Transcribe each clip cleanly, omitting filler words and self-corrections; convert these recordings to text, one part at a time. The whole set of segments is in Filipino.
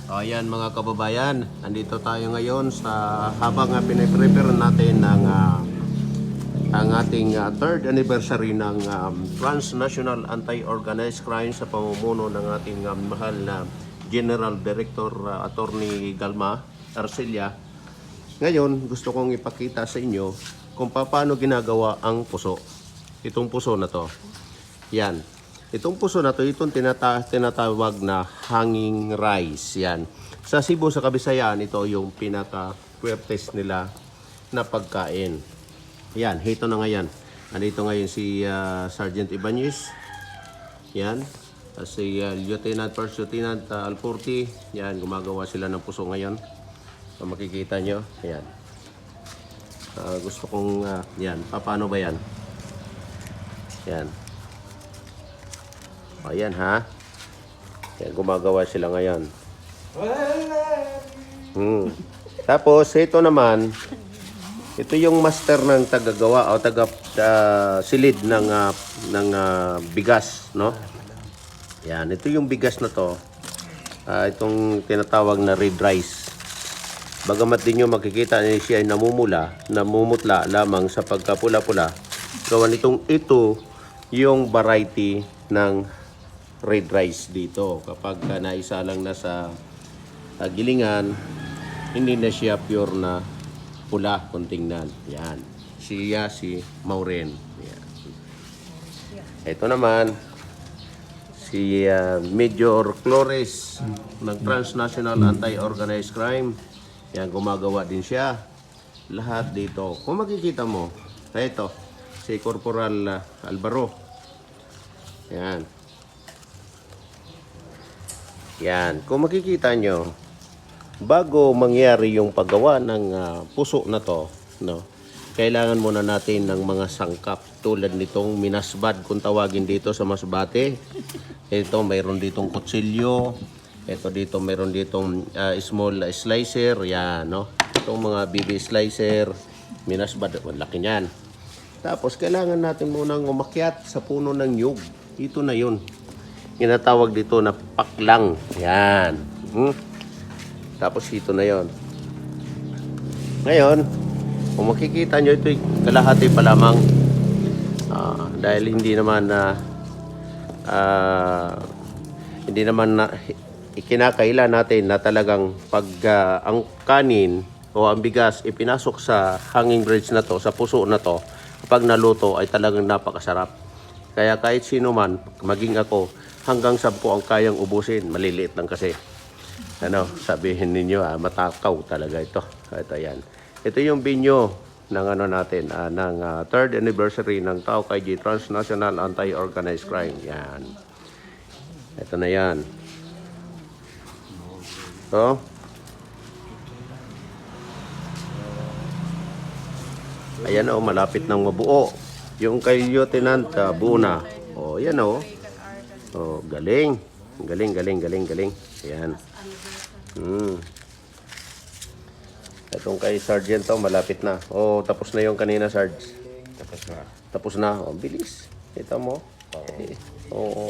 Ayan mga kababayan, andito tayo ngayon sa habang pinaprepare natin ang ating third anniversary ng Transnational Anti-Organized Crime sa pamumuno ng ating mahal na General Director Attorney Galma Arcilla. Ngayon, gusto kong ipakita sa inyo kung paano ginagawa ang puso. Itong puso na to. Yan. Itong puso na to, itong tinatawag na hanging rice. Yan. Sa Cebu, sa Kabisayaan, ito yung pinaka-puertes nila na pagkain. Yan, ito na ngayon. Andito ngayon si Sergeant Ibanez. Yan. Si Lieutenant, First Lieutenant Alporti. Yan, gumagawa sila ng puso ngayon. So, makikita nyo. Yan. Gusto kong, yan. Paano ba yan? Yan. Ayan ha. Yan, gumagawa sila ngayon. Tapos ito naman, ito yung master ng tagagawa o silid ng bigas, no? Yan, ito yung bigas na to. Itong tinatawag na red rice. Bagamat din nyo makikita niya siya ay namumutla lamang sa pagkapula-pula. Gawa nitong ito yung variety ng red rice dito. Kapag naisa lang na sa gilingan, hindi na siya pure na pula kung tingnan. Yan. Siya si Maureen. Yan. Ito naman, si Major Flores ng Transnational Anti-Organized Crime. Yan, gumagawa din siya. Lahat dito. Kung makikita mo, ito, si Corporal Alvaro. Yan. Yan, kung makikita nyo, bago mangyari yung paggawa ng puso na to, no, kailangan muna natin ng mga sangkap tulad nitong minasbad kung tawagin dito sa Masbate. Ito, mayroon ditong kutsilyo. Ito dito, mayroon ditong small slicer. Yan, no. Itong mga BB slicer, minasbad, laki niyan. Tapos, kailangan natin munang umakyat sa puno ng nyug. Ito na yun. Ginatawag dito na paklang. Yan. Tapos ito na yon. Ngayon, kung makikita nyo, ito kalahati pa lamang. Dahil hindi naman ikinakaila natin na talagang pag ang kanin o ang bigas ipinasok sa hanging bridge na to, sa puso na to, kapag naluto ay talagang napakasarap. Kaya kahit sino man, maging ako, hanggang 10 ang kayang ubusin. Maliliit lang kasi. Ano, sabihin ninyo, matakaw talaga ito. Ito yan. Ito yung binyo ng natin, ng third anniversary ng Tao KG Transnational Anti-Organized Crime. Yan. Ito na yan. Ito. Ayan o, malapit nang mabuo. Yung kay Lieutenant buo na. O, yan o. Oh, galing. Galing. Ayan. Itong kay Sergeant to, malapit na. Oh, tapos na yung kanina, Sarge. Tapos na. Oh, bilis. Kita mo? Oo.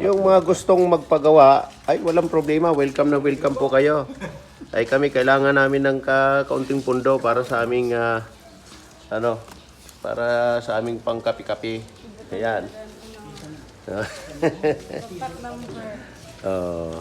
Yung mga gustong magpagawa, ay walang problema. Welcome na welcome po kayo. Ay kami, kailangan namin ng kaunting pundo para sa aming, para sa aming pangkapi-kapi. Ayan. Oh.